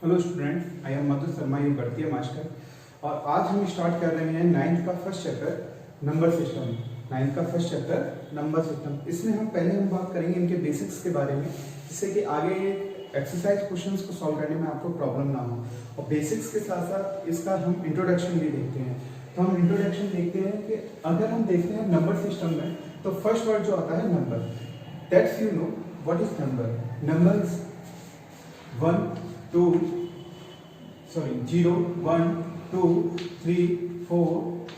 Hello student, I am Madhu Sharma, you गणितीय master. और आज हम स्टार्ट कर रहे हैं नाइन्थ का first chapter number system. Ninth का फर्स्ट चैप्टर नंबर सिस्टम। इसमें हम बात करेंगे इनके बेसिक्स के बारे में, जिससे कि आगे एक्सरसाइज क्वेश्चंस को सॉल्व करने में आपको प्रॉब्लम ना हो। और बेसिक्स के साथ साथ इसका हम इंट्रोडक्शन भी देखते हैं। तो हम इंट्रोडक्शन देखते हैं कि अगर हम देखते हैं नंबर सिस्टम में, तो फर्स्ट वर्ड जो आता है number. That's you know what is number. Numbers 0, 1, 2, 3, 4,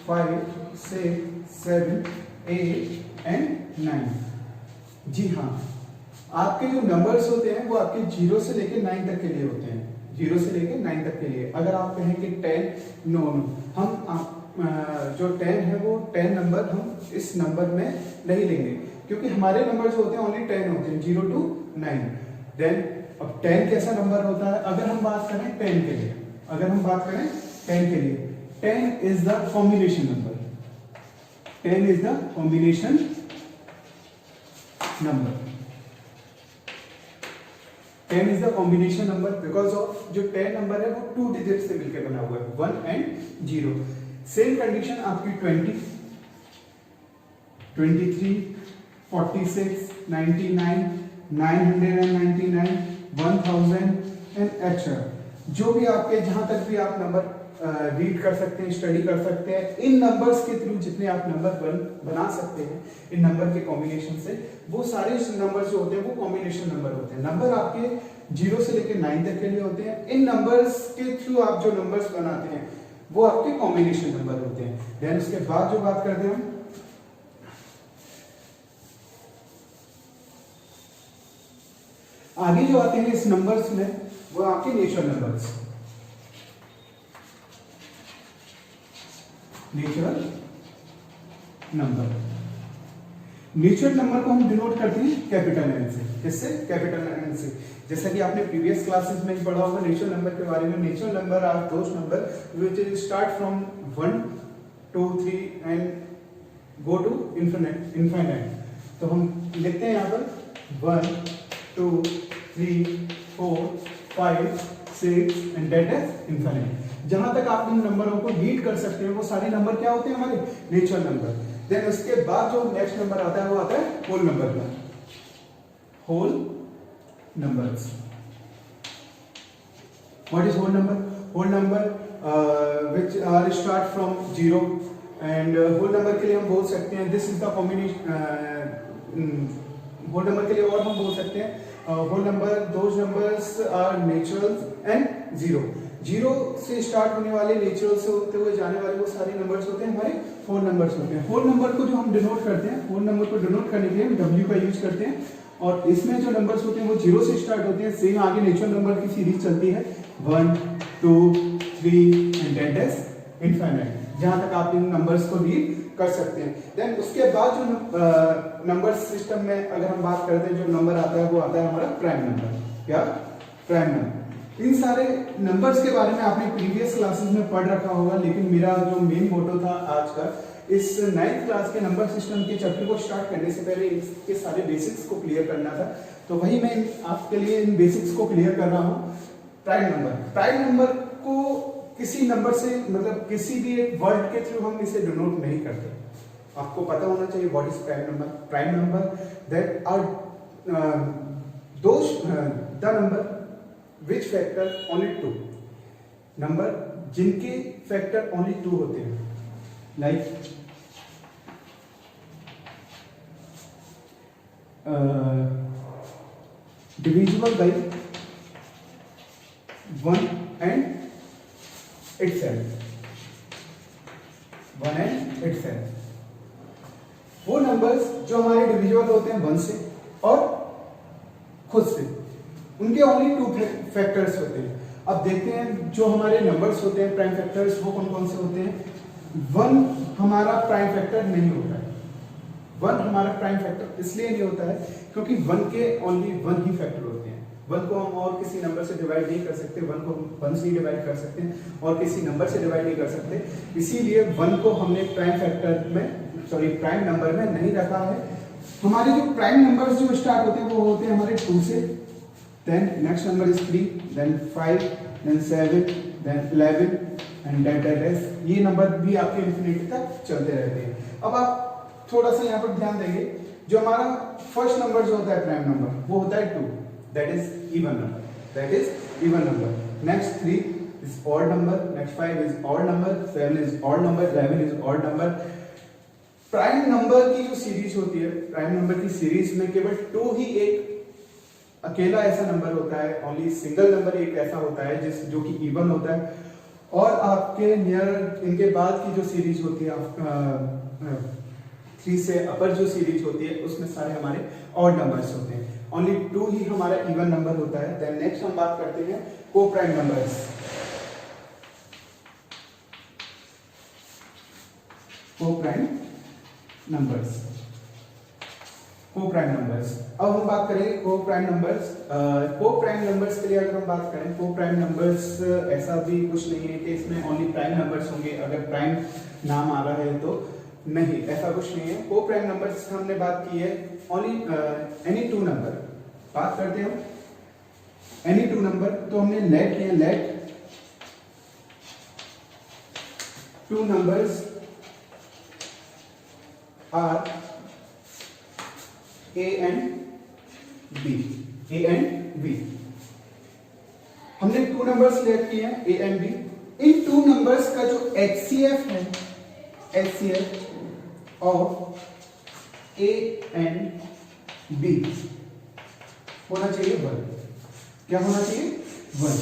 5, 6, 7, 8 and 9। जी हाँ, आपके जो नंबर्स होते हैं वो आपके 0 से लेके 9 तक के लिए होते हैं। 0 से लेके 9 तक के लिए। अगर आप कहें कि 10, नो, हम जो 10 है वो 10 नंबर हम इस नंबर में नहीं लेंगे, क्योंकि हमारे नंबर जो होते हैं ओनली 10 होते हैं, 0 to 9। देन अब 10 कैसा नंबर होता है? अगर हम बात करें 10 के लिए, 10 is the combination number. 10 is the combination number. 10 is the combination number because of जो 10 नंबर है वो 2 डिजिट से मिलकर बना हुआ है, 1 एंड 0। सेम कंडीशन आपकी 20, 23, 46, 99, 999, 1000 एंड एक्स्ट्रा। जो भी आपके जहां तक भी आप नंबर रीड कर सकते हैं, स्टडी कर सकते हैं, इन नंबर्स के थ्रू जितने आप नंबर बना सकते हैं इन नंबर के कॉम्बिनेशन से, वो सारे नंबर जो होते हैं वो कॉम्बिनेशन नंबर होते हैं। नंबर आपके 0 से लेकर 9 तक के लिए होते हैं। इन नंबर्स के थ्रू आप जो नंबर्स बनाते हैं वो आपके कॉम्बिनेशन नंबर होते हैं। देन उसके बाद जो बात करते हैं हम आगे जो आते हैं इस नंबर्स में, वो आपके नेचुरल नंबर्स। नेचुरल नंबर को हम डिनोट करते हैं कैपिटल एन से। किससे? कैपिटल एन से। जैसा कि आपने प्रीवियस क्लासेस में पढ़ा होगा नेचुरल नंबर के बारे में। Natural number are those number which start from 1, 2, 3 and go to infinite. तो हम लिखते हैं यहाँ पर 1, 2, 3, 4, 5, 6 एंड दैट इज इनफाइनाइट। जहां तक आप इन नंबरों को रीड कर सकते हैं वो सारे नंबर क्या होते हैं? हमारे नेचुरल नंबर। देन उसके बाद जो नेक्स्ट नंबर आता है वो आता है होल नंबर का। Whole numbers. What is whole number? Whole number which are start from 0 and whole number के लिए हम बोल सकते हैं this is the combination. Whole number के लिए और हम बोल सकते हैं whole number those numbers are natural and 0 से स्टार्ट होने वाले, नेचुरल से होते हुए जाने वाले वो सारे नंबर्स होते हैं हमारे होल नंबर्स होते हैं। होल नंबर को जो हम डिनोट करते हैं, होल नंबर को डिनोट करने के लिए हम W का यूज करते हैं। और इसमें जो नंबर्स होते हैं वो 0 से स्टार्ट होते हैं। सेम आगे नेचुरल नंबर की सीरीज चलती है 1, 2, 3 एंड दैट इज इनफाइनाइट, जहां तक आप इन नंबर्स को रीड कर सकते हैं। देन उसके बाद जो नंबर सिस्टम में अगर हम बात करते हैं, जो नंबर आता है वो आता है हमारा प्राइम नंबर। क्या? Prime number. इन सारे नंबर्स के बारे में आपने प्रीवियस क्लासेस में पढ़ रखा होगा, लेकिन मेरा जो मेन मोटो था आज का, इस 9th क्लास के नंबर सिस्टम के चैप्टर को स्टार्ट करने से पहले इसके सारे बेसिक्स को क्लियर करना था। तो वही मैं आपके लिए इन बेसिक्स को क्लियर कर रहा हूँ। प्राइम नंबर को किसी नंबर से, मतलब किसी भी एक वर्ड के थ्रू हम इसे डिनोट नहीं करते। आपको पता होना चाहिए what is prime number. Prime number that are those the number which factor only 2, number जिनके फैक्टर ओनली 2 होते हैं, like divisible by 1 and itself। वो नंबर्स जो हमारे डिविजिबल होते हैं 1 से और खुद से, उनके ओनली 2 फैक्टर्स होते हैं। अब देखते हैं जो हमारे नंबर्स होते हैं प्राइम फैक्टर्स, वो कौन कौन से होते हैं। 1 हमारा प्राइम फैक्टर नहीं होता है। 1 हमारा प्राइम फैक्टर इसलिए नहीं होता है क्योंकि 1 के ओनली 1 ही फैक्टर होते हैं। 1 को हम और किसी नंबर से डिवाइड नहीं कर सकते। 1 को 1 से ही डिवाइड कर सकते हैं और किसी नंबर से डिवाइड नहीं कर सकते। इसीलिए 1 को हमने प्राइम नंबर में नहीं रखा है। हमारे जो प्राइम नंबर्स जो स्टार्ट होते हैं वो होते हैं हमारे 2 से, then next number is 3, then 5, then 7, then 11 and that is, ये नंबर भी आपके इंफिनिटी तक चलते रहते हैं। अब आप थोड़ा सा यहाँ पर ध्यान देंगे, जो हमारा फर्स्ट नंबर जो होता है प्राइम नंबर, वो होता है 2, that is even number, that is even number. Next 3 is odd number, next 5 is odd number, 7 is odd number, 11 is odd number. Prime number की जो सीरीज होती है, प्राइम नंबर की सीरीज में केवल 2 ही एक अकेला ऐसा नंबर होता है, ओनली सिंगल नंबर एक ऐसा होता है जो कि इवन होता है, और आपके नियर इनके बाद की जो सीरीज होती है 3 से अपर जो सीरीज होती है, उसमें सारे हमारे ऑड नंबर्स होते हैं, ओनली 2 ही हमारा इवन नंबर होता है। देन नेक्स्ट हम बात करते हैं को प्राइम नंबर्स। को प्राइम नंबर्स, को प्राइम नंबर्स। अब हम बात करेंगे को प्राइम नंबर्स। को प्राइम नंबर्स के लिए अगर हम बात करें, को प्राइम नंबर्स ऐसा भी कुछ नहीं है कि इसमें ओनली प्राइम नंबर्स होंगे, अगर प्राइम नाम आ रहा है तो नहीं, ऐसा कुछ नहीं है। को प्राइम नंबर्स हमने बात की है ओनली एनी 2 नंबर, बात करते हैं हम एनी 2 नंबर, तो हमने लेट किया, let 2 numbers are A and B, A and B। हमने 2 नंबर्स सिलेक्ट किए हैं A and B। In 2 numbers का जो HCF है, HCF of A and B होना चाहिए 1। क्या होना चाहिए? 1।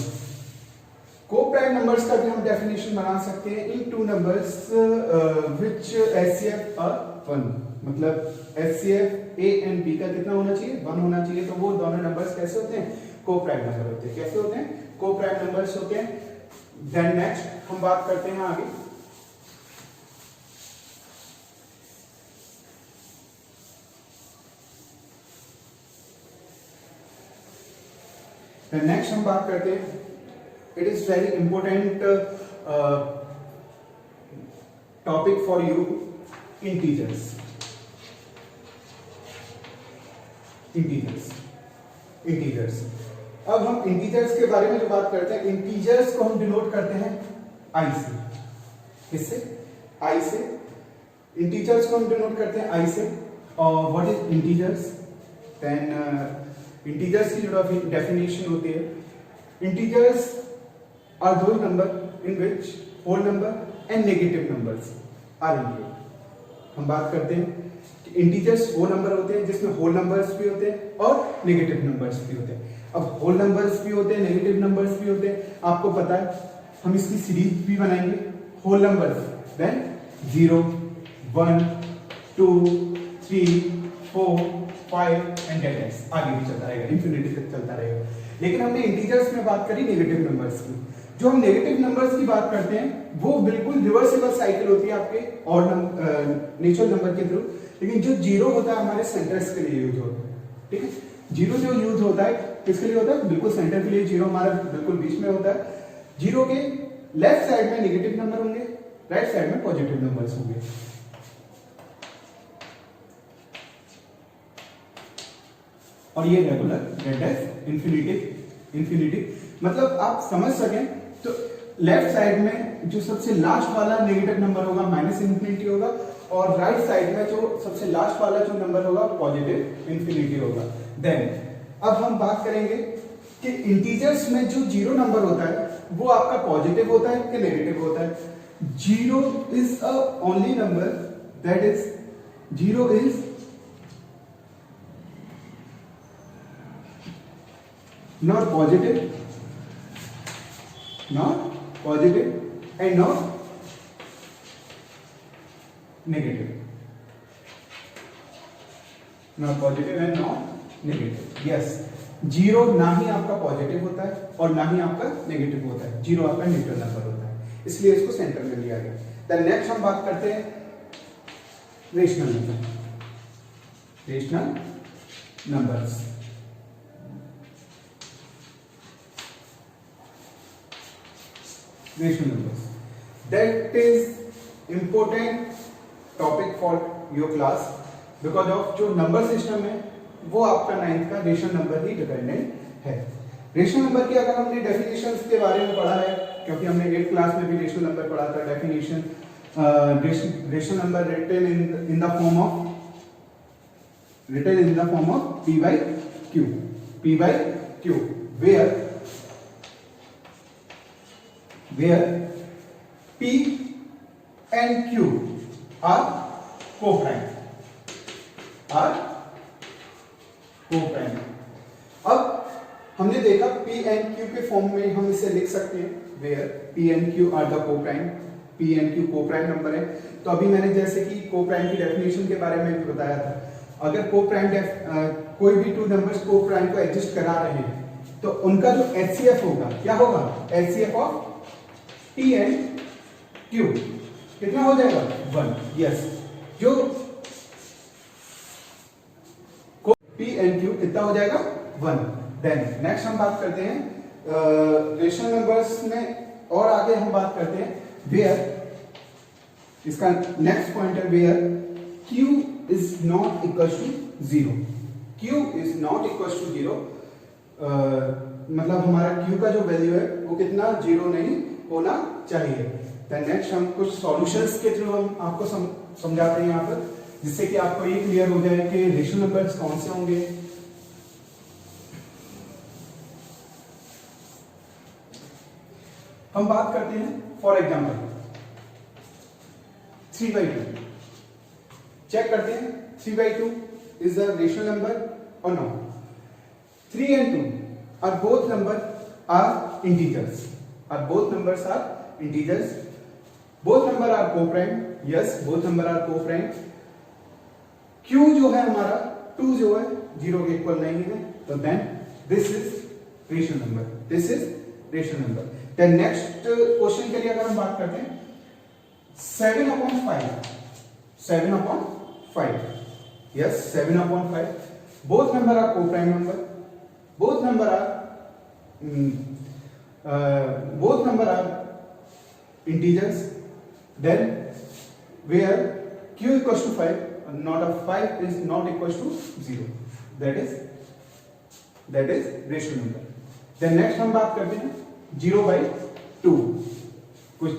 को प्राइम नंबर्स का भी हम डेफिनेशन बना सकते हैं, इन 2 नंबर्स विच HCF आर 1, मतलब HCF A and B का कितना होना चाहिए? 1 होना चाहिए। तो वो दोनों नंबर्स कैसे होते हैं? को प्राइम नंबर होते हैं। कैसे होते हैं? को प्राइम नंबर्स होते हैं। देन नेक्स्ट हम बात करते हैं आगे, नेक्स्ट हम बात करते हैं, it is very important topic for you, integers. Integers. अब हम इंटीजर्स के बारे में जो बात करते हैं, इंटीजर्स को हम डिनोट करते हैं आई से। किससे? आई से। इंटीजर्स को हम डिनोट करते हैं आई से। और what is integers? Then integers की जो डेफिनेशन होती है, integers are those number in which whole number and negative numbers are included. हम बात करते हैं इंटीजर्स वो नंबर होते हैं जिसमें होल नंबर्स भी होते हैं और नेगेटिव नंबर्स भी होते हैं। अब होल नंबर्स भी होते हैं, नेगेटिव नंबर्स भी होते हैं, आपको पता है, हम इसकी सीरीज भी बनाएंगे। Whole numbers, then 0, 1, 2, 3, 4, 5 and that is, आगे भी चलता रहेगा, इंफिनिटी तक चलता रहेगा। लेकिन हमने इंटीजर्स में बात करी नेगेटिव नंबर्स की। जो हम नेगेटिव नंबर्स की बात करते हैं वो बिल्कुल रिवर्सिबल साइकिल होती है आपके और नेचुरल नंबर के थ्रू। लेकिन जो 0 होता है हमारे सेंटर्स के लिए यूज होता है, ठीक है। 0 जो यूज होता है किसके लिए होता है? बिल्कुल सेंटर के लिए। 0 हमारा बिल्कुल बीच में होता है। 0 के लेफ्ट साइड में नेगेटिव नंबर होंगे, राइट साइड में पॉजिटिव नंबर्स होंगे। और ये रेगुलर, दैट इज इंफिनिटी। मतलब आप समझ सकें तो लेफ्ट साइड में जो सबसे लास्ट वाला नेगेटिव नंबर होगा माइनस इंफिनिटी होगा, और राइट साइड में जो सबसे लास्ट वाला जो नंबर होगा पॉजिटिव इंफिनिटी होगा। देन अब हम बात करेंगे कि इंटीजर्स में जो 0 नंबर होता है वो आपका पॉजिटिव होता है कि नेगेटिव होता है? 0 is a only number, that is 0 is not positive and not negative, not positive and not negative। yes, 0 ना ही आपका पॉजिटिव होता है और ना ही आपका नेगेटिव होता है। 0 आपका न्यूट्रल नंबर होता है, इसलिए इसको सेंटर में लिया गया। देन नेक्स्ट हम बात करते हैं rational number. Rational numbers, rational numbers, that is important topic for your class because of जो नंबर सिस्टम है वो आपका 9th का रेशनल नंबर ही डिपेंडेंट है। रेशनल नंबर की अगर हमने डेफिनेशंस के बारे में पढ़ा है, क्योंकि हमने 8th क्लास में भी रेशनल नंबर पढ़ा था, definition rational number written in the form of p by q where p and q are co-prime. अब हमने देखा p and q के फॉर्म में हम इसे लिख सकते हैं where p and q are the co-prime. p and q co-prime number है। तो अभी मैंने जैसे कि co-prime की डेफिनेशन के बारे में भी बताया था, अगर co-prime कोई भी टू नंबर्स co-prime को एग्जिस्ट करा रहे हैं तो उनका जो HCF होगा, क्या होगा, HCF of p and q कितना हो जाएगा, 1। यस, जो p and q कितना हो जाएगा, 1। देन नेक्स्ट हम बात करते हैं रेशनल नंबर्स में, और आगे हम बात करते हैं वेयर, इसका नेक्स्ट पॉइंट है where q is not equal to 0। q is not equal to 0, मतलब हमारा q का जो वैल्यू है वो कितना, 0 नहीं होना चाहिए। देन नेक्स्ट हम कुछ सॉल्यूशंस के थ्रू हम आपको समझाते हैं यहाँ पर, जिससे कि आपको ये क्लियर हो जाए कि रेशनल नंबर्स कौन से होंगे। हम बात करते हैं फॉर एग्जांपल 3/2, चेक करते हैं 3/2 इज द रेशनल नंबर और not. 3 and 2 are both integers. Both numbers are integers. Both number are co-prime. Yes, both number are co-prime. Q जो है हमारा 2 जो है 0 के इक्वल नहीं है, तो then this is rational number, this is rational number. Then next question के लिए अगर हम बात करते हैं 7/5, 7/5, yes, 7/5, both number are co-prime number, both number are integers. Then where q equals to 5, not of 5 is not equals to 0, that is rational number. then next हम बात करते हैं 0/2, कुछ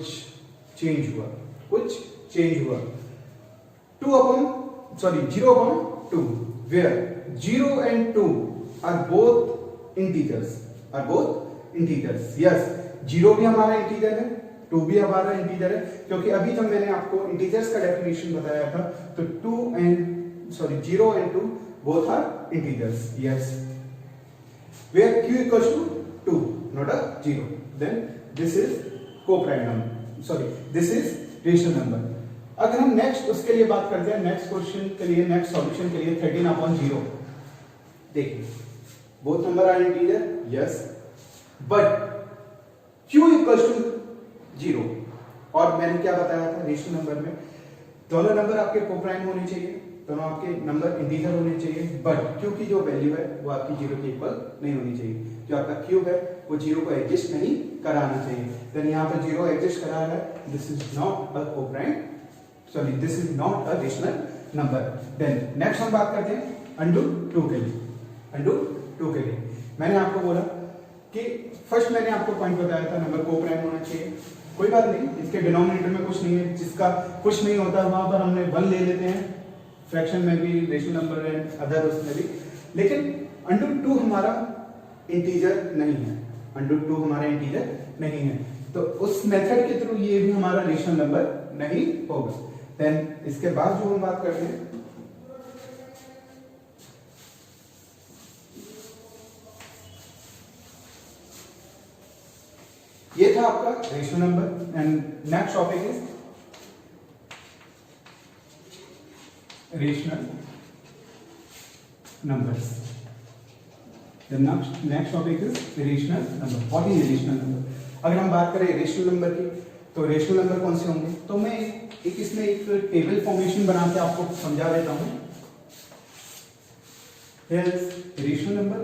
चेंज हुआ 0/2 where 0 and 2 are both integers, yes, 0 भी हमारा integer है, 2 भी हमारा इंटीजर है, क्योंकि अभी जब मैंने आपको इंटीजर्स का डेफिनेशन बताया था तो 0 and 2 both are integers, yes, where q equals to 2 not a 0, then this is co-prime number, this is rational number. अगर हम नेक्स्ट उसके लिए बात करते हैं, नेक्स्ट क्वेश्चन के लिए, नेक्स्ट सॉल्यूशन के लिए 13/0, देखिए both number are integer, yes, but q equals to 0, और मैंने क्या बताया था रेशनल नंबर में, दोनों नंबर आपके को-प्राइम होने चाहिए, दोनों आपके नंबर इंटीजर होने चाहिए, बट q की जो वैल्यू है वो आपकी 0 के इक्वल नहीं होनी चाहिए, जो आपका क्यूब है वो 0 को एडजस्ट नहीं कराना चाहिए। देन यहाँ पर 0 एडजस्ट करा रहा है, this is not a coprime, this is not a rational number. Then next हम बात करते हैं अंडू 2 के लिए। मैंने आपको बोला कि फर्स्ट मैंने आपको पॉइंट बताया था नंबर को-प्राइम होना चाहिए, कोई बात नहीं, इसके डिनोमिनेटर में कुछ नहीं है, जिसका कुछ नहीं होता वहां पर हमने 1 ले लेते हैं, फ्रैक्शन में भी, रेशनल नंबर एंड अदर उसमें भी, लेकिन अंडू 2 हमारा इंटीजर नहीं है, तो उस मेथड के थ्रू ये भी हमारा रेशनल नंबर नहीं होगा। देन इसके बाद जो हम बात करते हैं ये था आपका rational number, and next topic is rational numbers. The next topic is rational number. What is rational number? अगर हम बात करें रेशनल नंबर की, तो रेशनल नंबर कौन से होंगे, तो मैं इसमें एक टेबल फॉर्मेशन बना के आपको समझा देता हूं। Rational number,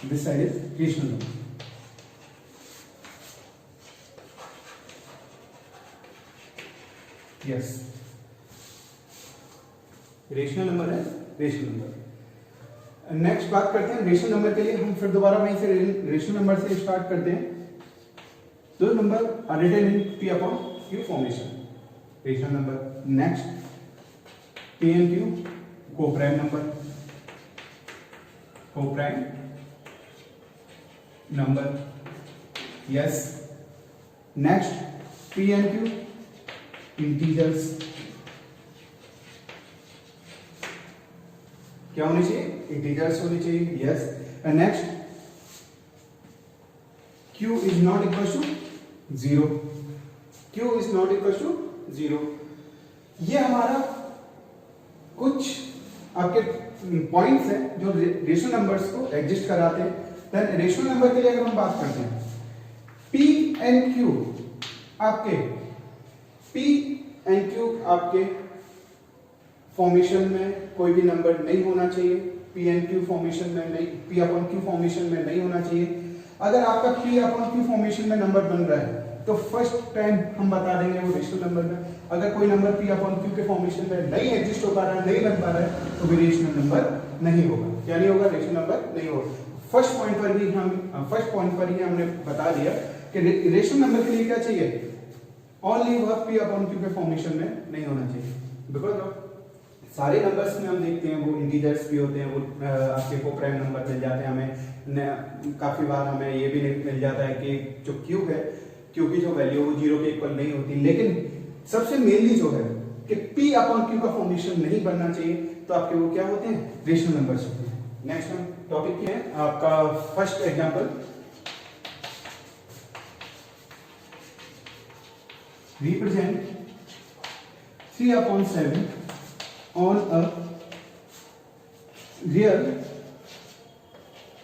this side is rational number. Yes. Rational number है, रेशनल नंबर। नेक्स्ट बात करते हैं रेशनल नंबर के लिए। हम फिर दोबारा वहीं से रेशनल नंबर से स्टार्ट करते हैं। दो number are written in P upon Q formation, rational number. Next P and Q coprime number, coprime number, yes. Next P and Q integers, क्या होनी चाहिए? इंटीजर्स होनी चाहिए, yes. And next Q is not equal to 0, Q is not equal to 0। ये हमारा कुछ आपके points हैं जो रेशनल नंबर्स को एग्जिस्ट कराते हैं। देन रेशनल नंबर के लिए अगर हम बात करते हैं, P एंड Q आपके, P एंड Q आपके फॉर्मेशन में कोई भी नंबर नहीं होना चाहिए, P एंड Q फॉर्मेशन में नहीं, P अपॉन Q फॉर्मेशन में नहीं होना चाहिए। अगर आपका P अपॉन Q फॉर्मेशन में नंबर बन रहा है तो फर्स्ट टाइम हम बता देंगे वो रेशनल नंबर है। अगर कोई नंबर P अपॉन Q के फॉर्मेशन में नहीं एग्जिस्ट हो पा रहा है, नहीं बन पा रहा है, तो भी रेशनल नंबर नहीं होगा। क्या नहीं होगा? रेशनल नंबर नहीं होगा। फर्स्ट पॉइंट पर ही हमने बता दिया कि रेशनल नंबर के लिए क्या चाहिए? ओनली वह P अपॉन Q के फॉर्मेशन में नहीं होना चाहिए। बिकॉज ऑफ सारे नंबर्स में हम देखते हैं वो इंटीजर्स भी होते हैं, वो आपके को प्राइम नंबर मिल जाते हैं हमें। काफी बार हमें ये भी मिल जाता है कि जो Q है, Q की जो वैल्यू वो 0 के इक्वल नहीं होती। लेकिन सबसे मेनली जो है कि P अपॉन Q का फॉर्मेशन नहीं बनना चाहिए, तो आपके वो क्या होते हैं? रेशनल नंबर्स होते हैं। नेक्स्ट हम टॉपिक क्या है आपका first example, represent 3/7 on a real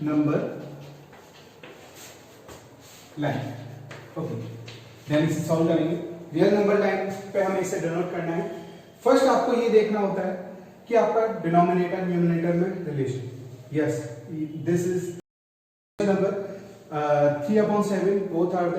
number line। Okay, then इसे सॉल्व करेंगे। रियल नंबर लाइन पे हमें इसे डिनोट करना है। फर्स्ट आपको ये देखना होता है कि आपका डिनोमिनेटर न्यूमरेटर में relation, yes, this is number 3/7, both are the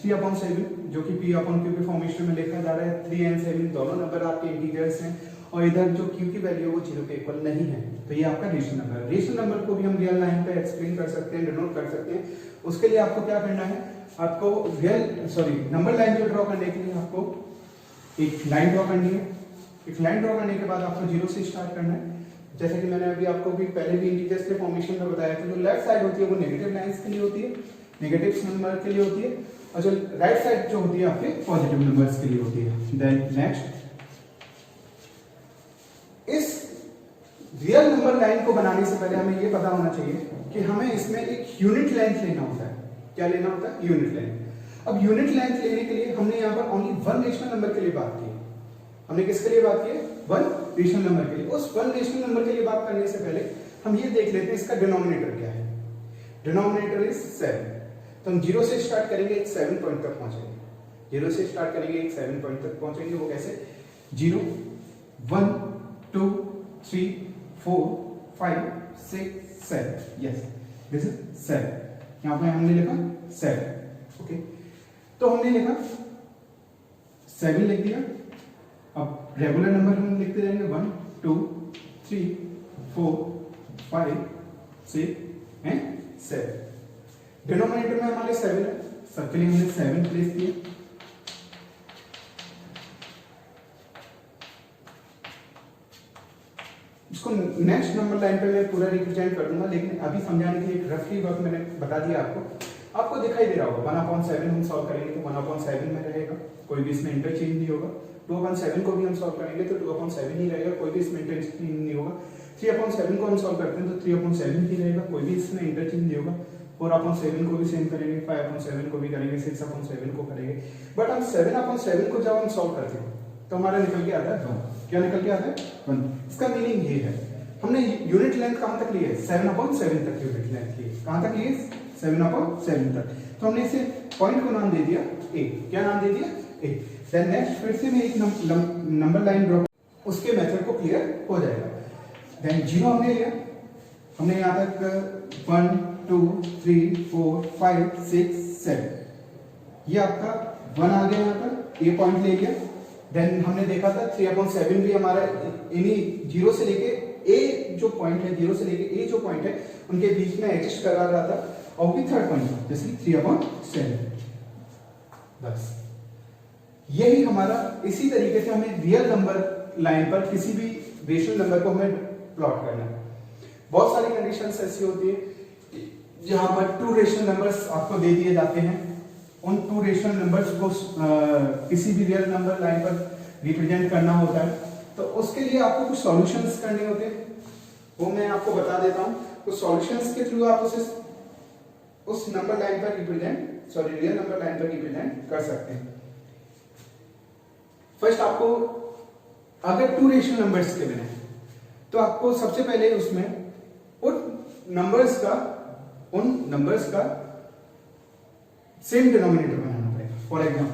3/7 जो कि P अपॉन Q के फॉर्मेशन में लिखा जा रहा है। 3 एंड 7 दोनों नंबर आपके इंटीजर्स हैं और इधर जो Q की वैल्यू वो 0 के इक्वल नहीं है, तो ये आपका रेशनल नंबर है। रेशनल नंबर को भी हम रियल लाइन पे एक्सप्लेन कर सकते हैं, डिनोट कर सकते हैं। उसके लिए आपको क्या करना है? आपको नंबर लाइन जो ड्रॉ करने के लिए आपको एक लाइन ड्रॉ करनी है। एक लाइन ड्रॉ करने के बाद आपको 0 से स्टार्ट करना है। जैसे कि मैंने अभी आपको भी पहले भी इंटीजर्स के फॉर्मेशन में बताया था, जो लेफ्ट साइड होती है वो नेगेटिव लाइंस के लिए होती है, नेगेटिव नंबर के लिए होती है, और जो राइट साइड जो होती है आपके पॉजिटिव नंबर्स के लिए होती है। देन नेक्स्ट, इस रियल नंबर लाइन को बनाने से पहले हमें यह पता होना चाहिए कि हमें इसमें एक यूनिट लेंथ लेना होता है। क्या लेना होता है? Unit length. अब यूनिट लेंथ लेने के लिए हमने यहाँ पर ओनली वन रेशनल नंबर के लिए बात की। हमने किसके लिए बात की है? वन रेशनल नंबर के लिए। उस वन रेशनल नंबर के लिए बात करने से पहले हम ये देख लेते हैं इसका डिनोमिनेटर क्या है। Denominator is 7। तो हम 0 से स्टार्ट करेंगे, एक 7 पॉइंट तक पहुंचेंगे। 0 से स्टार्ट करेंगे, एक 7 पॉइंट तक पहुंचेंगे। वो कैसे? 0 1 2 3 4 5 6 7, यस, दिस इज 7। यहां पे हमने लिखा 7। ओके, तो हमने लिखा 7 लिख दिया। अब रेगुलर नंबर हम लिखते जाएंगे 1 2 3 4 5 6 एंड 7। डिनोमिनेटर में हमारे 7 है, सबके लिए हमने 7 प्लेस किया। इसको नेक्स्ट नंबर लाइन पे मैं पूरा रिप्रेजेंट कर दूंगा, लेकिन अभी समझाने के लिए रफली वर्क मैंने बता दिया आपको दिखाई दे रहा होगा। 1/7 हम सॉल्व करेंगे तो 1/7 में रहेगा, कोई भी इसमें इंटरचेंज नहीं होगा। 2/7 को भी हम सॉल्व करेंगे तो 2/7 ही रहेगा, कोई भी इसमें इंटरचेंज नहीं होगा। 3/7 को हम सॉल्व करते हैं तो 3/7 ही रहेगा, कोई भी इसमें इंटरचेंज नहीं होगा। 4/7 को भी सेम करेंगे, 5/7 को भी करेंगे, 6/7 को करेंगे। बट हम 7/7 को जब हम सॉल्व करते हैं तो हमारा निकल के आता है 1। क्या निकल के आता है? 1। इसका मीनिंग ये है, हमने यूनिट लेंथ कहां तक ली है? 7/7 तक यूनिट लेंथ ली है। कहां तक ली है? 7/7 तक। तो हमने इसे पॉइंट को नाम दे दिया a। क्या नाम दे दिया? a। देन नेक्स्ट फिर से मैं एक नंबर लाइन ड्रॉ, उसके मेथड को क्लियर हो जाएगा। देन 0 हमने लिया, हमने यहां तक 1 2 3 4 5 6 7, ये आपका 1 आ गया, यहां पर a पॉइंट ले लिया। देन हमने देखा था 3/7 भी हमारा इन्हीं 0 से लेके ए जो पॉइंट है, 0 से लेके ए जो पॉइंट है उनके बीच में एग्जिस्ट करा रहा था, और भी थर्ड पॉइंट था जैसे 3/7। बस यही हमारा, इसी तरीके से हमें रियल नंबर लाइन पर किसी भी रेशनल नंबर को हमें प्लॉट करना है। बहुत सारी कंडीशंस ऐसी होती है जहां पर टू रेशनल नंबर्स आपको दे दिए जाते हैं, उन टू रेशनल नंबर्स को किसी भी रियल नंबर लाइन पर रिप्रेजेंट करना होता है, तो उसके लिए आपको कुछ सॉल्यूशंस करने होते हैं, वो मैं आपको बता देता हूं। कुछ सॉल्यूशंस के थ्रू आप उसे उस नंबर लाइन पर रियल नंबर लाइन पर रिप्रेजेंट कर सकते हैं। फर्स्ट आपको अगर टू रेशनल नंबर्स के बने तो आपको सबसे पहले उसमें उन नंबर्स का सेम डिनोमिनेटर बनाना पड़ेगा।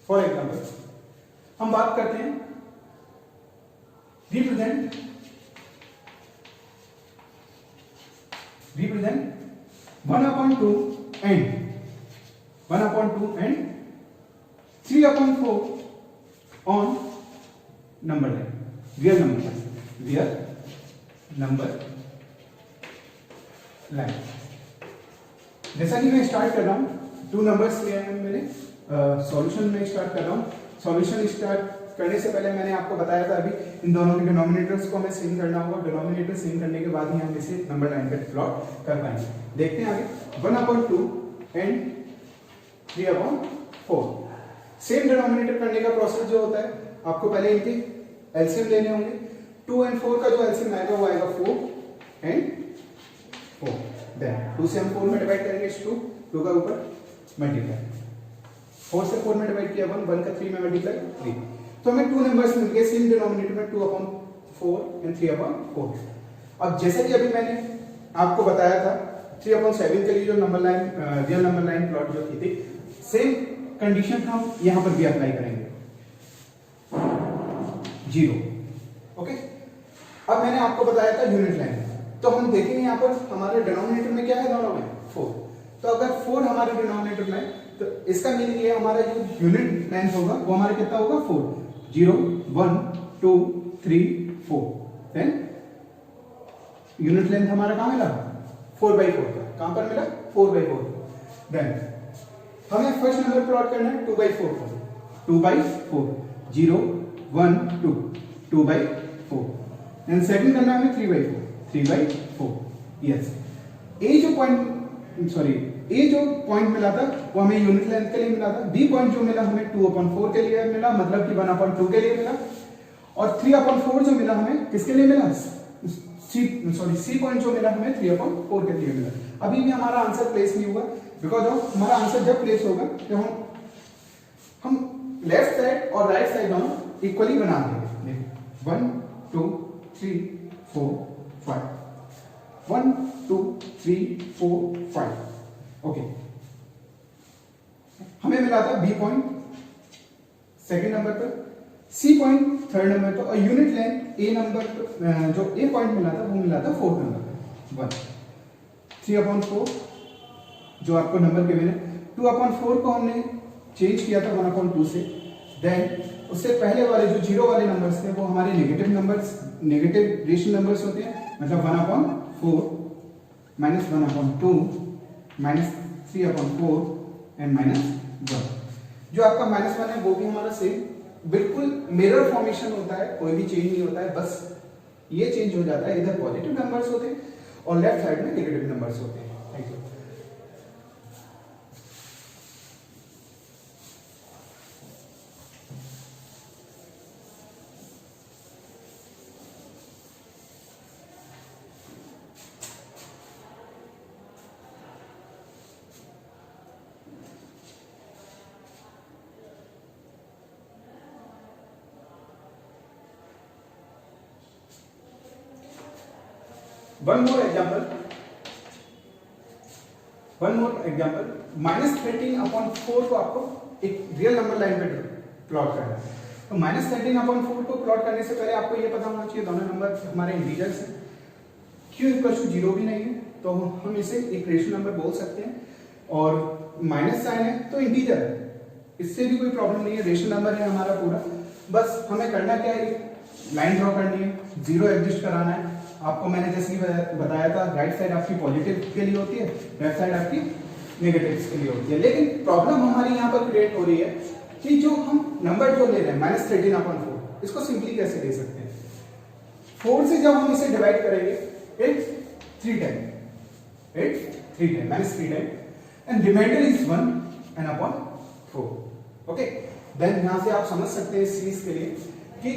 फॉर एग्जाम्पल हम बात करते हैं represent 1/2 and 3/4 on number line, real number line। जैसा कि मैं स्टार्ट कर रहा हूं, टू नंबर्स लिए हैं मैंने, सॉल्यूशन में स्टार्ट कर रहा हूं। सॉल्यूशन स्टार्ट करने से पहले मैंने आपको बताया था अभी इन दोनों के डिनोमिनेटर्स को हमें सेम करना होगा। डिनोमिनेटर सेम करने के बाद ही हम इसे नंबर लाइन पे प्लॉट कर पाएंगे। देखते हैं आगे 1/2 एंड 3/4। सेम डिनोमिनेटर करने का प्रोसेस जो होता है, आपको पहले इनके एलसीएम लेने होंगे। 2 और 4 का जो एलसीएम आएगा वो आएगा 4 एंड 4। देन 2 से हम 4 में डिवाइड करेंगे 2 का ऊपर मल्टीप्लाई, 4 से 4 में डिवाइड किया 1 का 3 में मल्टीप्लाई 3। तो हमें टू नंबर्स मिल गए सेम डिनोमिनेटर में 2/4 एंड 3/4। अब जैसे कि अभी मैंने आपको बताया था 3/7 के लिए जो number line real number line plot जो की थी, सेम कंडीशन हम यहां पर भी अप्लाई करेंगे 0। ओके, अब मैंने आपको बताया था यूनिट लाइन, तो हम देखेंगे यहां पर हमारे डिनोमिनेटर में क्या है, दोनों में 4। तो अगर 4 हमारे डिनोमिनेटर में, तो इसका मीनिंग ये हमारा जो यूनिट लेंथ होगा वो हमारा कितना होगा 4। 0 1 2 3 4। देन यूनिट लेंथ हमारा कहां मिला 4/4 का। कहां पर मिला 4/4। देन हमें फर्स्ट नंबर प्लॉट करना है 2/4 को। 2/4 0 1 2 2/4। देन सेकंड करना है हमें 3/4 3/4। यस, ए जो पॉइंट मिला था वो हमें यूनिट लेंथ के लिए मिला था। बी पॉइंट जो मिला हमें 2/4 के लिए मिला, मतलब कि 1/2 के लिए मिला। और 3/4 जो मिला हमें किसके लिए मिला, सी पॉइंट जो मिला हमें 3/4 के लिए मिला। अभी भी हमारा आंसर प्लेस नहीं हुआ, बिकॉज हमारा आंसर जब प्लेस होगा तो हम लेफ्ट साइड और राइट साइड दोनों इक्वली बना देंगे। 1 2 3 4 5 1 2 3 4 5। ओके, हमें मिला था बी पॉइंट सेकंड नंबर पर, सी पॉइंट थर्ड नंबर पर, और यूनिट लेंथ ए नंबर पर जो ए पॉइंट मिला था वो मिला था फोर्थ नंबर पर 1। 3/4 जो आपको नंबर के मिले। 2/4 को हमने चेंज किया था 1/2 से। देन उससे पहले वाले जो 0 वाले नंबर्स थे वो हमारे नेगेटिव रेशनल नंबर्स होते हैं, मतलब 1/4 -1/2 -3/4 एंड -1। जो आपका -1 है वो भी हमारा सेम बिल्कुल मिरर फॉर्मेशन होता है, कोई भी चेंज नहीं होता है, बस ये चेंज हो जाता है, इधर पॉजिटिव नंबर्स होते हैं और लेफ्ट साइड में नेगेटिव नंबर्स होते हैं। Thank you. One more example. -13/4 को आपको एक रियल नंबर लाइन पे प्लॉट करना है। तो -13/4 को प्लॉट करने से पहले आपको ये पता होना चाहिए दोनों नंबर हमारे इंटीजर्स हैं। q = 0 भी नहीं है तो हम इसे एक रेशनल नंबर बोल सकते हैं, और माइनस साइन है तो इंटीजर है, इससे भी कोई प्रॉब्लम नहीं है, रेशनल नंबर है हमारा पूरा। बस हमें करना क्या है, लाइन ड्रॉ करनी है, जीरो एग्जिस्ट कराना है। आपको मैंने जैसे कि बताया था, राइट साइड आपकी पॉजिटिव के लिए होती है, लेफ्ट साइड आपकी नेगेटिव के लिए होती है। लेकिन प्रॉब्लम हमारी यहाँ पर क्रिएट हो रही है कि जो हम नंबर जो ले रहे हैं -13/4, इसको सिंपली कैसे ले सकते हैं? 4 से जब हम इसे डिवाइड करेंगे 8 3 time, 8 3 time -3 and remainder is 1/4। Okay, then यहां से आप समझ सकते हैं इस चीज के लिए कि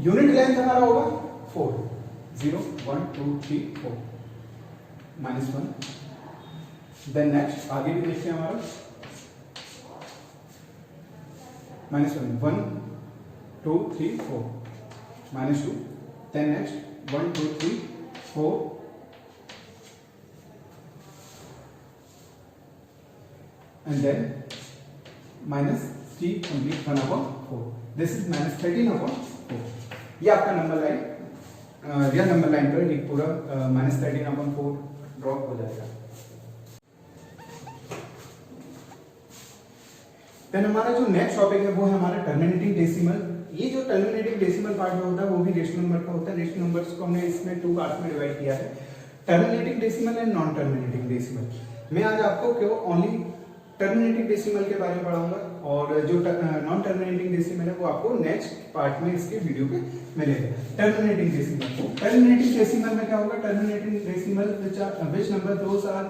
यूनिट लेंथ हमारा होगा 4, 0 1 2 3 4 -1। देन नेक्स्ट आगे भी देखते हैं हमारा -1 1 2 3 4 -2। Then next 1 2 3 4 and then -3 complete 1/4. This is -13/4. ये आपका number line, real number line पर एक पूरा -13/4 ड्रॉप हो जाएगा। देन हमारा जो नेक्स्ट टॉपिक है वो है हमारा टर्मिनेटिंग डेसिमल। ये जो टर्मिनेटिंग डेसिमल पार्ट जो होता है वो भी रेशनल नंबर का होता है। रेशनल नंबर्स को हमने इसमें 2 पार्ट में डिवाइड किया है, terminating decimal and non terminating decimal. मैं आज आपको क्यों ओनली टर्मिनेटिंग डेसिमल के बारे में पढ़ाऊंगा, और जो नॉन टर्मिनेटिंग डेसिमल है वो आपको नेक्स्ट पार्ट में इसके वीडियो पे मिलेगा। टर्मिनेटिंग डेसिमल में क्या होगा? Terminating decimal which number those are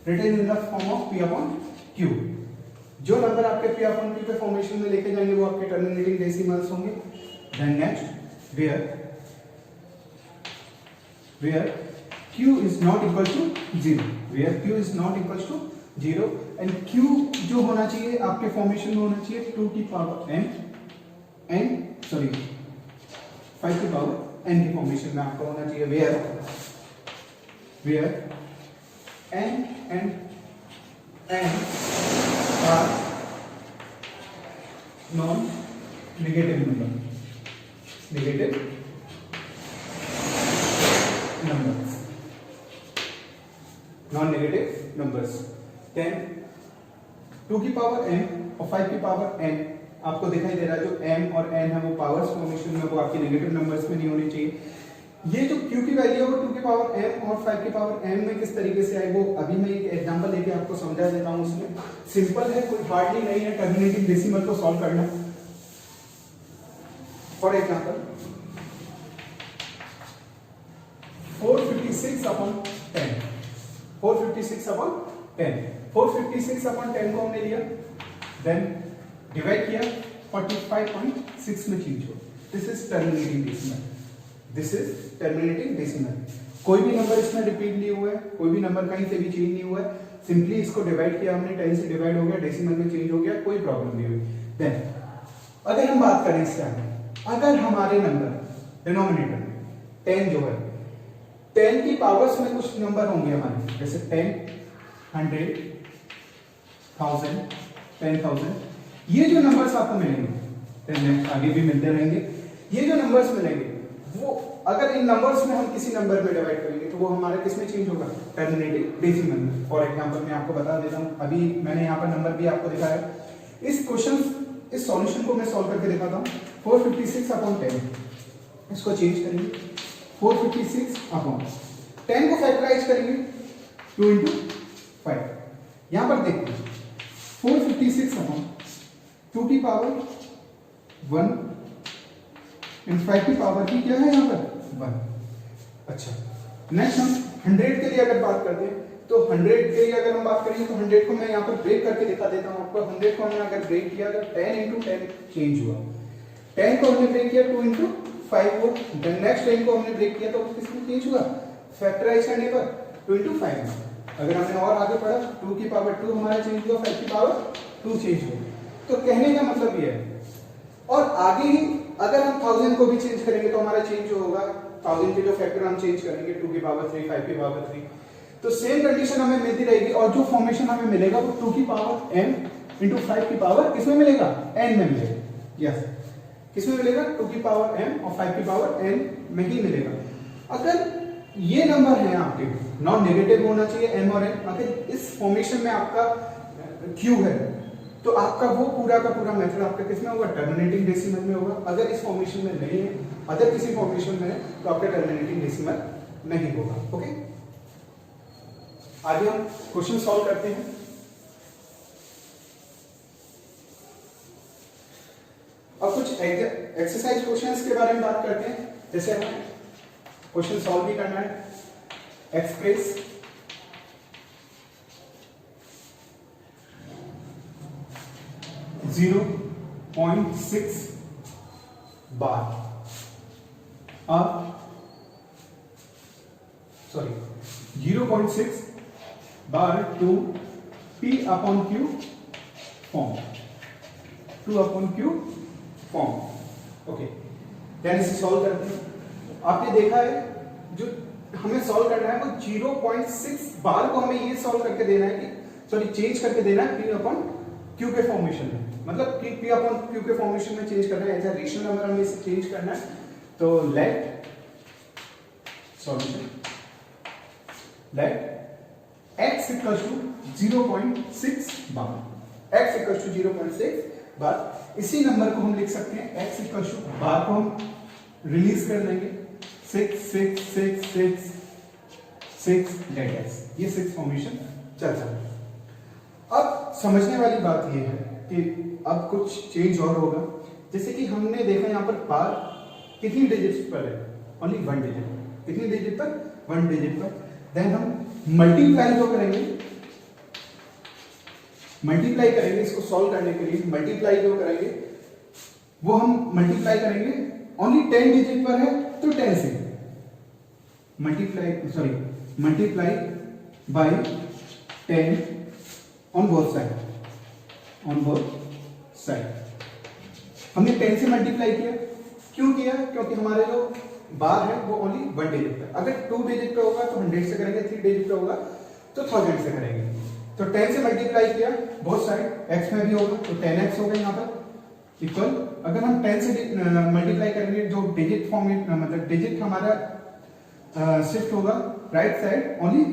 written in the form of P/Q। जो नंबर आपके P/Q पे फॉर्मेशन में लेके जाएंगे वो आपके टर्मिनेटिंग डेसिमल्स होंगे। Then next where Q is not equal to 0, where Q is not equal to 0 and Q जो होना चाहिए आपके फॉर्मेशन में होना चाहिए 2 की पावर n 5 की पावर n की फॉर्मेशन में आपका होना चाहिए। where n and n are non negative numbers। then 2 की पावर m और 5 की पावर n आपको दिखाई दे रहा है, जो m और n है वो पावर्स फॉर्मेशन में, वो आपके नेगेटिव नंबर्स में नहीं होने चाहिए। ये जो q की वैल्यू है वो 2 की पावर m और 5 की पावर m में किस तरीके से आए वो अभी मैं एक एग्जांपल लेके आपको समझा देता हूं। उसमें सिंपल है, कोई हार्डली नहीं है टर्मिनेटिंग डेसिमल को सॉल्व करना। फॉर एग्जांपल 456/10, 456/10, 456/10 को हमने लिया, देन डिवाइड किया 45.6 में चेंज हो। This is terminating decimal. कोई भी नंबर इसमें रिपीट नहीं हुआ है, कोई भी नंबर कहीं से भी चेंज नहीं हुआ है, सिंपली इसको डिवाइड किया हमने, 10 से डिवाइड हो गया, डेसिमल में चेंज हो गया, कोई प्रॉब्लम नहीं हुई। देन अगर हम बात करें इससे आगे, अगर हमारे नंबर डिनोमिनेटर में 10 जो है, 10 की पावर्स में कुछ नंबर होंगे हमारे, जैसे 10 100 1000 10,000, ये जो नंबर्स आपको मिलेंगे आगे भी मिलते रहेंगे, ये जो नंबर्स मिलेंगे वो अगर इन नंबर्स में हम किसी नंबर में डिवाइड करेंगे तो वो हमारा किस में चेंज होगा? टर्मिनेटिंग डेसिमल में। फॉर एग्जांपल मैं आपको बता देता हूं, अभी मैंने यहाँ पर नंबर भी आपको दिखाया। इस क्वेश्चन, इस सॉल्यूशन को मैं सॉल्व करके दिखाता हूँ। 456/10 इसको चेंज करेंगे, 456/10 को फैक्टराइज करेंगे 2 × 5। यहां पर देखते हैं 456/2 की पावर 1 एंड 5 की पावर की क्या है यहाँ पर 1। अच्छा, नेक्स्ट हम 100 के लिए अगर बात करते हैं तो 100 के लिए अगर हम बात करेंगे तो 100 को मैं यहाँ पर ब्रेक करके दिखा देता हूँ आपको। 100 को हमने अगर ब्रेक किया तो 10 × 10 चेंज हुआ, 10 को हमने ब्रेक किया 2 × 5 हुआ, देन नेक्स्ट 10 को हमने ब्रेक किया तो किसमें चेंज हुआ? फैक्टराइज करने पर 2 × 5 में। अगर हमने और आगे पढ़ा 2 की पावर 2 हमारा चेंज हुआ, 5 की पावर 2 चेंज हुआ। तो कहने का मतलब ये है, और आगे ही अगर हम 1000 को भी चेंज करेंगे तो हमारा चेंज होगा, 1000 के जो फैक्टर हम चेंज करेंगे 2 की पावर 3 5 की पावर 3, तो सेम कंडीशन हमें मिलती रहेगी। और जो फॉर्मेशन हमें मिलेगा वो 2 की पावर m × 5 की पावर किसमें मिलेगा? n में मिलेगा। यस, किसमें मिलेगा? 2 की पावर m और 5 की पावर n में ही मिलेगा। अगर ये नंबर है आपके नॉन नेगेटिव होना चाहिए m और n। अगर इस फॉर्मेशन में आपका q है तो आपका वो पूरा का पूरा मेथड आपका किसमें होगा, टर्मिनेटिंग डेसिमल में होगा। अगर इस फॉर्मेशन में नहीं है, अदर किसी फॉर्मेशन में है, तो आपका टर्मिनेटिंग डेसिमल नहीं होगा। ओके, आगे हम क्वेश्चन सॉल्व करते हैं। अब कुछ एक्सरसाइज क्वेश्चंस के बारे में बात करते हैं। जैसे हमें क्वेश्चन सॉल्व भी करना है। Express zero 0.6 bar sorry 0.6 bar to P upon Q form, 2 upon Q form. Okay, then इसे सॉल्व करते हैं। आपने देखा है जो हमें सॉल्व करना है वो 0.6 बार को हमें ये सॉल्व करके देना है कि सॉरी चेंज करके देना है P अपॉन Q के फॉर्मेशन में, मतलब P अपॉन Q के फॉर्मेशन में चेंज करना है। एज अ रेशनल नंबर हमें इसे चेंज करना है। तो let solution, let x equal to 0.6 bar, x equal to 0.6 bar. इसी नंबर को हम लिख सकते हैं x इक्वल टू, बार को हम रिलीज कर देंगे 6 6 6 6 6 लेट x, ये 6 फॉर्मेशन चल सकता है। अब समझने वाली बात यह है कि अब कुछ चेंज और होगा। जैसे कि हमने देखा यहाँ पर बार कितनी डिजिट पर है, ओनली 1 डिजिट। कितनी डिजिट पर, 1 डिजिट पर। देन हम मल्टीप्लाई जो करेंगे, मल्टीप्लाई करेंगे इसको सॉल्व करने के लिए, मल्टीप्लाई जो करेंगे वो हम मल्टीप्लाई करेंगे ओनली 10 डिजिट पर है तो 10 से multiply, sorry multiply by 10 on both side, on both side. हमने 10 से मल्टीप्लाई किया, क्यों किया, क्योंकि हमारे जो बार है वो ओनली 1 डिजिट पे। अगर 2 डिजिट पे होगा तो 100 से करेंगे, 3 डिजिट पे होगा तो 1000 से करेंगे। तो 10 से मल्टीप्लाई किया बोथ साइड, x में भी होगा तो 10x होगा यहाँ पर इक्वल। अगर हम 10 से मल्टीप्लाई करेंगे, जो डिजिट फॉर्म में मतलब डिजिट हमारा शिफ्ट होगा right side only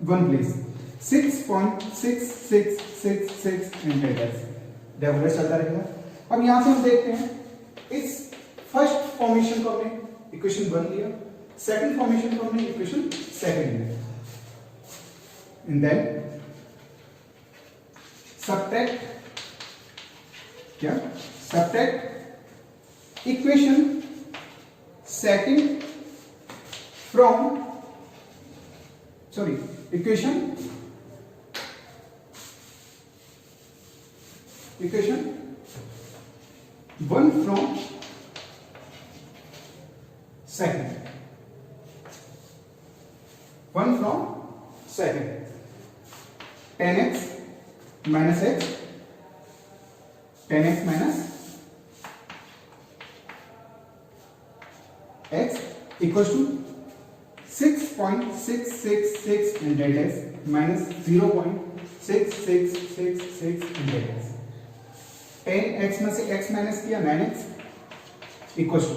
1 place, 6.6666 develop चलता रहेगा। अब यहां से हम देखते हैं इस फर्स्ट फॉर्मेशन को हमने इक्वेशन 1 लिया, सेकंड फॉर्मेशन को हमने इक्वेशन 2 लिया, एंड देन सब्ट्रैक्ट, क्या subtract equation second from, sorry equation 1 from second, 1 from second, 10x minus x, 10x minus x equals to 6.666 x minus 0.6666 x। 10x में से x minus किया 9x equal to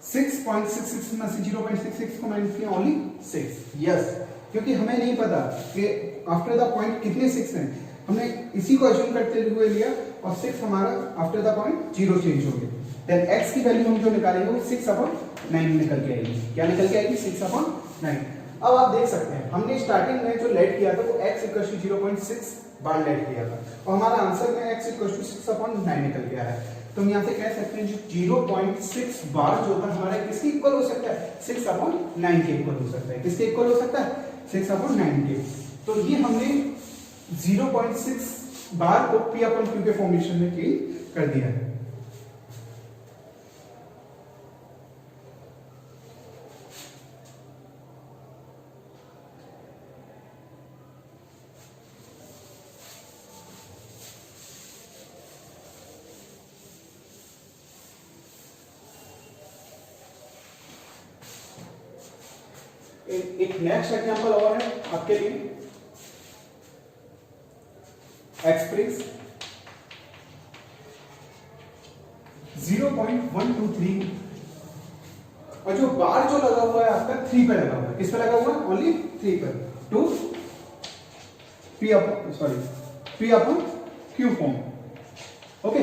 6.66 में से 0.66 को minus किया only 6। Yes, क्योंकि हमें नहीं पता कि आफ्टर द पॉइंट कितने 6 हैं, हमने इसी को अज्यूम करते हुए लिया और 6 हमारा आफ्टर द पॉइंट 0 चेंज हो गया। देन x की वैल्यू हम जो निकालेंगे वो 6/9 निकल के आएगी। क्या निकल के आएगी? 6/9। अब आप देख सकते हैं हमने स्टार्टिंग में जो लेट किया था वो x equal to 0.6 bar let किया था और हमारा आंसर में x इक्वल टू 6/9 निकल के आया है। तो हम यहाँ से कह सकते हैं जो 0.6 बार जो होता है हमारा किसके इक्वल हो सकता है? 6/9 के इक्वल हो सकता है। किसके इक्वल हो सकता है? 6/9 के। तो ये हमने 0.6 बार को P/Q के फॉर्मेशन में चेंज कर दिया है। एक नेक्स्ट एग्जांपल और है आपके लिए। एक्सप्रेस 0.123 और जो बार जो लगा हुआ है आपका 3 पे लगा हुआ है। किस पे लगा हुआ है? ओनली 3 पर। To P/Q Q form. Okay,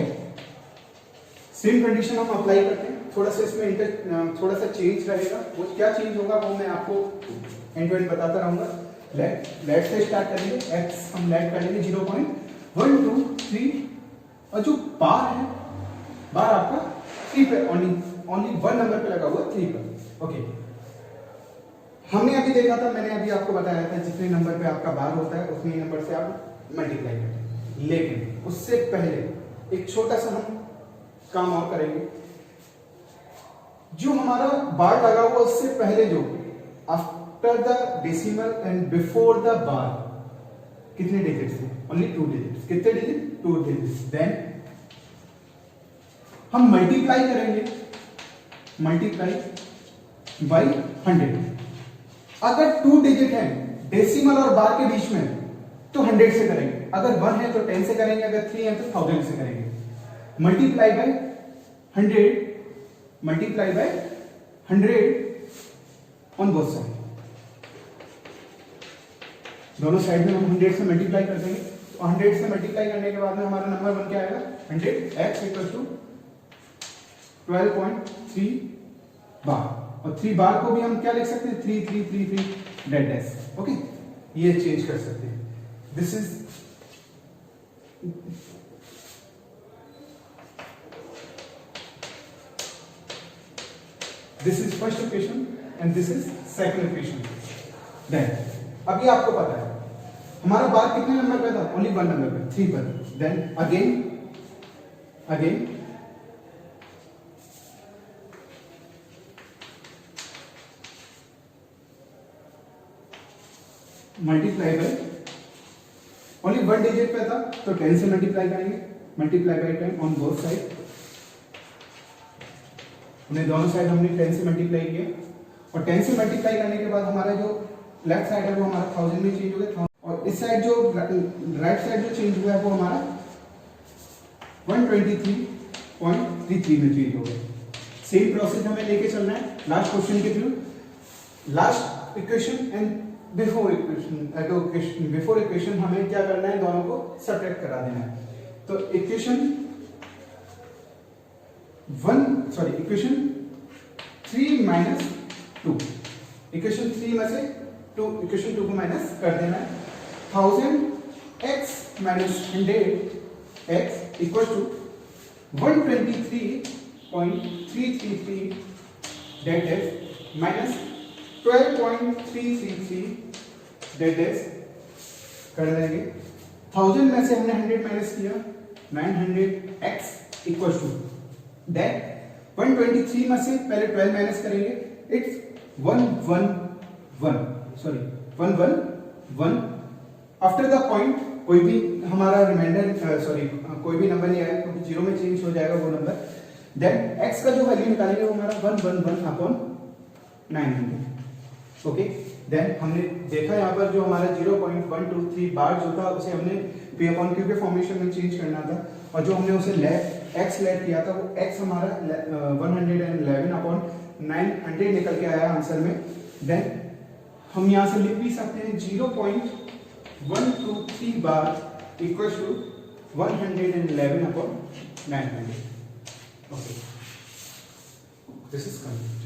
same condition हम अप्लाई करते हैं, थोड़ा सा इसमें थोड़ा सा चेंज रहेगा। वो क्या चेंज होगा वो मैं आपको एंड टू एंड बताता रहूंगा। लेट से स्टार्ट करेंगे, एक्स हम लेट कर लेंगे 0.123 और जो बार है, बार आपका 3 पे ओनली 1 नंबर पे लगा हुआ 3 पर। ओके, हमने अभी देखा था, मैंने अभी आपको बताया था जितने नंबर पे आपका बार होता है उतने नंबर से आप मल्टीप्लाई करते हैं। लेकिन उससे पहले एक छोटा सा हम काम और करेंगे। जो हमारा बार लगा हुआ उससे पहले जो after the decimal and before the bar कितने डिजिट्स थे? Only 2 digits. कितने डिजिट? 2 डिजिट्स। देन हम मल्टीप्लाई करेंगे, मल्टीप्लाई बाई 100। अगर 2 डिजिट है डेसिमल और बार के बीच में तो 100 से करेंगे, अगर 1 है तो 10 से करेंगे, अगर 3 है तो 1000 से करेंगे। Multiply bye 100, multiply by 100 on both side. दोनों साइड में हम 100 से मल्टीप्लाई कर देंगे, तो 100 से मल्टीप्लाई करने के बाद में हमारा नंबर बन के आएगा 100x इक्वल टू 12.3 बार। और 3 बार को भी हम क्या लिख सकते हैं? 3333 डेड डैश। ओके, ये चेंज कर सकते हैं। This is first equation and this is second equation. Then अभी आपको पता है हमारा बार कितने नंबर पे था? ओनली 1 नंबर पे, 3 पर। Then again multiply by, only 1 digit पे था तो 10 से मल्टीप्लाई करेंगे, multiply by 10 on both side. हमने दोनों साइड हमने 10 से मल्टीप्लाई किया, और 10 से मल्टीप्लाई करने के बाद हमारा जो लेफ्ट साइड है वो हमारा 1000 में चेंज हो गया, और इस साइड जो राइट साइड जो चेंज हुआ है वो हमारा 123.33 में चेंज हो गया। सेम प्रोसेस हमें लेके चलना है लास्ट क्वेश्चन के through. Last equation and before equation हमें क्या करना है? दोनों को सब्ट्रैक्ट करा देना है। तो इक्वेशन 3 माइनस 2, इक्वेशन 3 में से इक्वेशन 2 को माइनस कर देना है। 1000x minus 100x equal to 123.333 dot dash minus 12.333 dot dash कर देंगे। 1000 में से हमने 100 माइनस किया, 900x इक्वल टू दैट 123 में से पहले 12 माइनस करेंगे, इट्स 111 आफ्टर द पॉइंट कोई भी हमारा रिमाइंडर कोई भी नंबर नहीं आएगा क्योंकि जीरो में चेंज हो जाएगा वो नंबर। देन x का जो वैल्यू निकालेंगे वो हमारा 111 अपॉन 900। ओके, देन हमने देखा यहाँ पर जो हमारा 0.123 बार जो था उसे हमने p अपॉन q के फॉर्मेशन में चेंज करना था, और जो हमने उसे x लेट किया था वो x हमारा 111 अपॉन 900 निकल के आया आंसर में। देन हम यहाँ से लिख भी सकते हैं 0.123 बार equal to 111 upon 900। Okay, this is complete.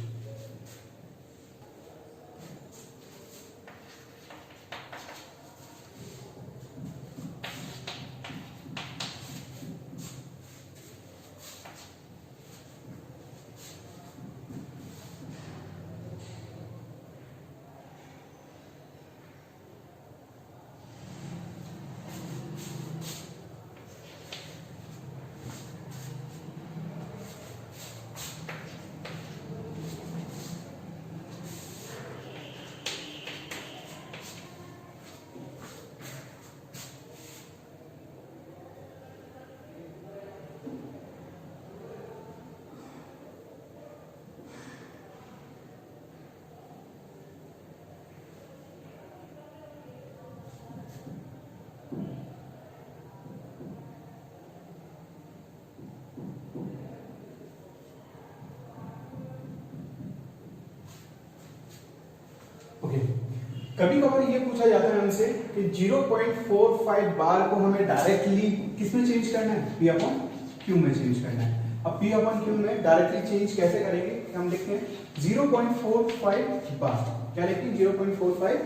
कभी कभार ये पूछा जाता है हमसे कि 0.45 बार को हमें डायरेक्टली किसमें चेंज करना है, P अपॉन Q में चेंज करना है। अब P अपॉन Q में डायरेक्टली चेंज कैसे करेंगे, हम लिखते हैं 0.45 बार, क्या लिखते हैं 0.45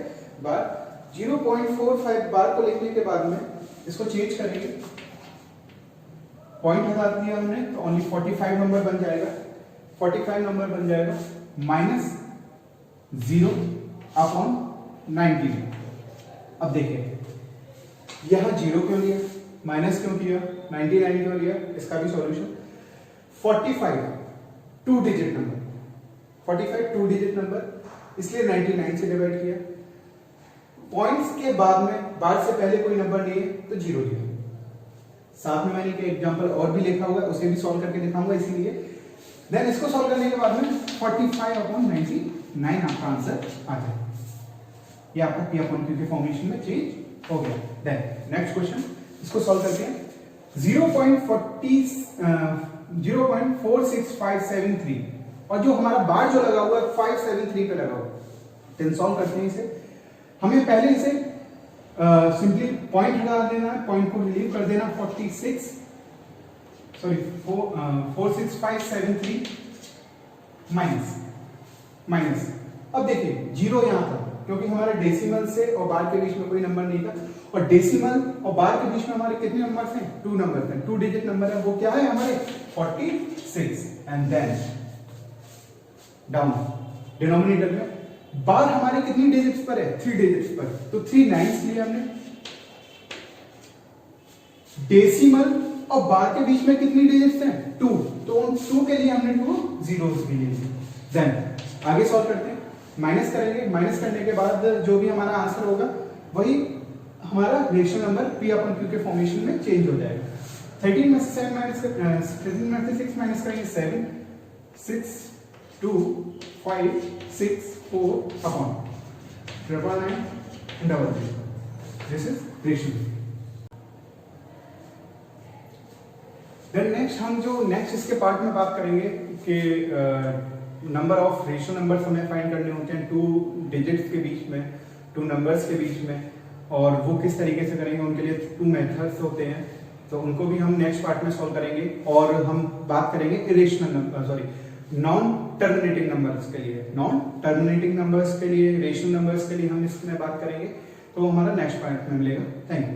बार। 0.45 बार को लिखने के बाद में इसको चेंज करेंगे, पॉइंट हटा दिया हमने तो ओनली 45 नंबर बन जाएगा, 45 नंबर बन जाएगा माइनस 0 अपॉन 90। अब देखिए यहां 0 क्यों लिया, माइनस क्यों किया, 99 क्यों लिया, इसका भी solution. 45 two digit number, 45 two digit number इसलिए 99 से डिवाइड किया। पॉइंट्स के बाद में बार से पहले कोई नंबर नहीं है तो 0 लिया। साथ में मैंने एक एग्जांपल और भी लिखा हुआ है, उसे भी सॉल्व करके दिखाऊंगा, इसीलिए देन इसको सॉल्व करने के बाद में 45 अपॉन 99 आपका आंसर आ जाए। ये आपका P अपॉन Q के फॉर्मेशन में चेंज हो गया। देन नेक्स्ट क्वेश्चन, इसको सॉल्व करते हैं। 0.46573 और जो हमारा बार जो लगा हुआ है 573 पे लगा हुआ है, देन सॉल्व करते हैं इसे। हमें पहले इसे सिंपली पॉइंट हटा देना है, पॉइंट को रिलीव कर देना, 46573 माइनस। अब देखिए 0 यहां था क्योंकि हमारे डेसिमल से और बार के बीच में कोई नंबर नहीं था, और डेसिमल और बार के बीच में हमारे कितने नंबर थे, 2 नंबर थे, 2 डिजिट नंबर है, वो क्या है हमारे 46। एंड देन डाउन डिनोमिनेटर में बार हमारे कितनी डिजिट्स पर है, 3 डिजिट्स पर, तो 3 नाइन्स लिए हमने। डेसिमल और बार के बीच में कितनी डिजिट्स हैं, 2, तो उन 2 के लिए हमने 2 जीरोस भी लिए। देन आगे सॉल्व करते हैं, माइनस करेंगे, माइनस करने के बाद जो भी हमारा आंसर होगा वही हमारा rational number P upon Q के फॉर्मेशन में चेंज हो जाएगा। 13 में से 7 माइनस 13 में से 6 माइनस करेंगे, 7 6 2 5 6 4 upon 999 33। This is ratio. Then next हम जो नेक्स्ट इसके पार्ट में बात करेंगे कि नंबर ऑफ रेशियो नंबर्स हमें फाइंड करने होते हैं 2 डिजिट्स के बीच में, 2 नंबर्स के बीच में, और वो किस तरीके से करेंगे, उनके लिए 2 मेथड्स होते हैं, तो उनको भी हम नेक्स्ट पार्ट में सॉल्व करेंगे। और हम बात करेंगे irrational number, non terminating numbers के लिए, नॉन टर्मिनेटिंग नंबर्स के लिए, रेशनल नंबर्स के लिए हम इसमें बात करेंगे, तो हमारा नेक्स्ट पार्ट में मिलेगा। Thank you.